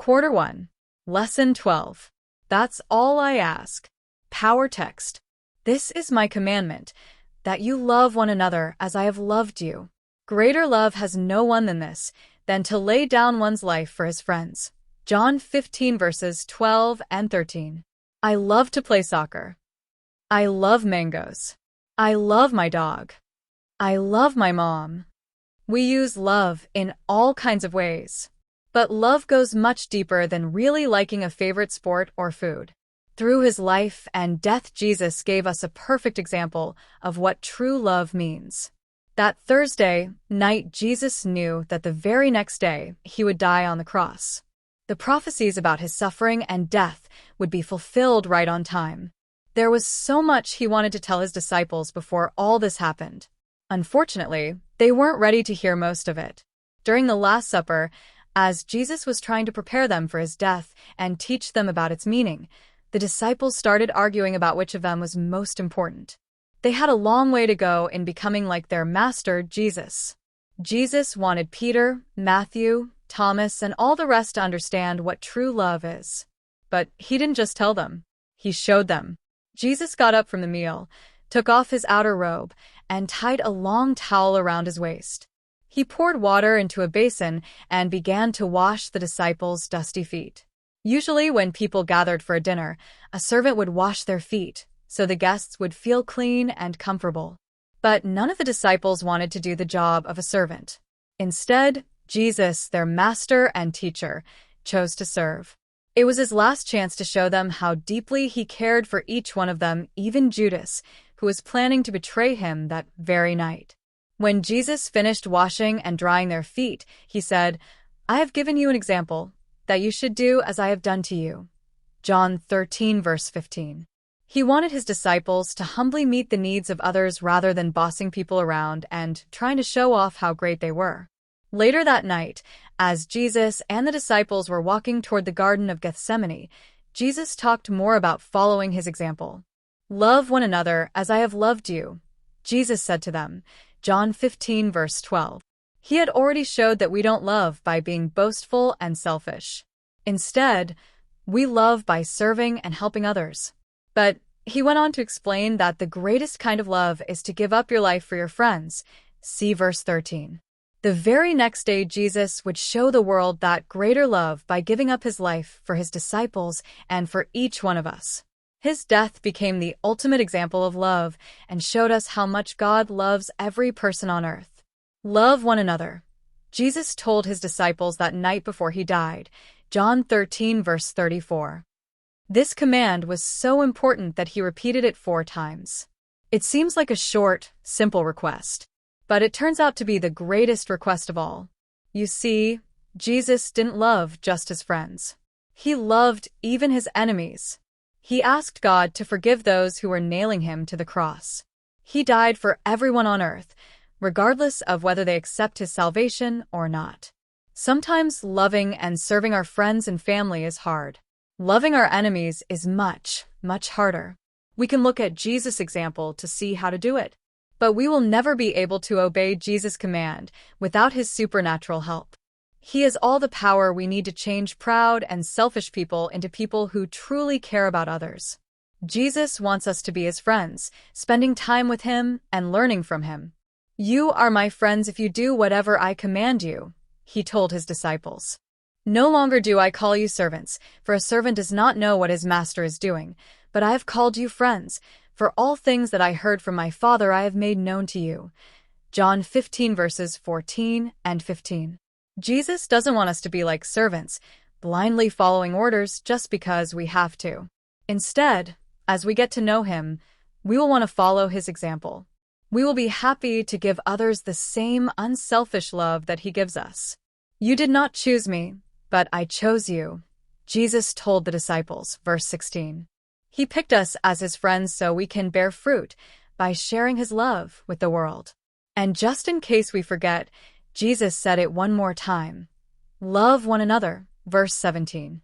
Quarter 1. Lesson 12. That's all I ask. Power text. This is my commandment, that you love one another as I have loved you. Greater love has no one than this, than to lay down one's life for his friends. John 15 verses 12 and 13. I love to play soccer. I love mangoes. I love my dog. I love my mom. We use love in all kinds of ways. But love goes much deeper than really liking a favorite sport or food. Through his life and death, Jesus gave us a perfect example of what true love means. That Thursday night, Jesus knew that the very next day he would die on the cross. The prophecies about his suffering and death would be fulfilled right on time. There was so much he wanted to tell his disciples before all this happened. Unfortunately, they weren't ready to hear most of it. During the Last Supper, as Jesus was trying to prepare them for his death and teach them about its meaning, the disciples started arguing about which of them was most important. They had a long way to go in becoming like their master, Jesus. Jesus wanted Peter, Matthew, Thomas, and all the rest to understand what true love is. But he didn't just tell them. He showed them. Jesus got up from the meal, took off his outer robe, and tied a long towel around his waist. He poured water into a basin and began to wash the disciples' dusty feet. Usually when people gathered for a dinner, a servant would wash their feet, so the guests would feel clean and comfortable. But none of the disciples wanted to do the job of a servant. Instead, Jesus, their master and teacher, chose to serve. It was his last chance to show them how deeply he cared for each one of them, even Judas, who was planning to betray him that very night. When Jesus finished washing and drying their feet, he said, I have given you an example, that you should do as I have done to you. John 13 verse 15. He wanted his disciples to humbly meet the needs of others rather than bossing people around and trying to show off how great they were. Later that night, as Jesus and the disciples were walking toward the Garden of Gethsemane, Jesus talked more about following his example. Love one another as I have loved you, Jesus said to them. John 15 verse 12. He had already showed that we don't love by being boastful and selfish. Instead, we love by serving and helping others. But he went on to explain that the greatest kind of love is to give up your life for your friends. See verse 13. The very next day, Jesus would show the world that greater love by giving up his life for his disciples and for each one of us. His death became the ultimate example of love and showed us how much God loves every person on earth. Love one another. Jesus told his disciples that night before he died. John 13 verse 34. This command was so important that he repeated it 4 times. It seems like a short, simple request, but it turns out to be the greatest request of all. You see, Jesus didn't love just his friends. He loved even his enemies. He asked God to forgive those who were nailing him to the cross. He died for everyone on earth, regardless of whether they accept his salvation or not. Sometimes loving and serving our friends and family is hard. Loving our enemies is much, much harder. We can look at Jesus' example to see how to do it. But we will never be able to obey Jesus' command without his supernatural help. He has all the power we need to change proud and selfish people into people who truly care about others. Jesus wants us to be his friends, spending time with him and learning from him. You are my friends if you do whatever I command you, he told his disciples. No longer do I call you servants, for a servant does not know what his master is doing, but I have called you friends, for all things that I heard from my Father I have made known to you. John 15 verses 14 and 15. Jesus doesn't want us to be like servants, blindly following orders just because we have to. Instead, as we get to know him, we will want to follow his example. We will be happy to give others the same unselfish love that he gives us. You did not choose me, but I chose you, Jesus told the disciples, verse 16. He picked us as his friends so we can bear fruit by sharing his love with the world. And just in case we forget, Jesus said it one more time. Love one another, verse 17.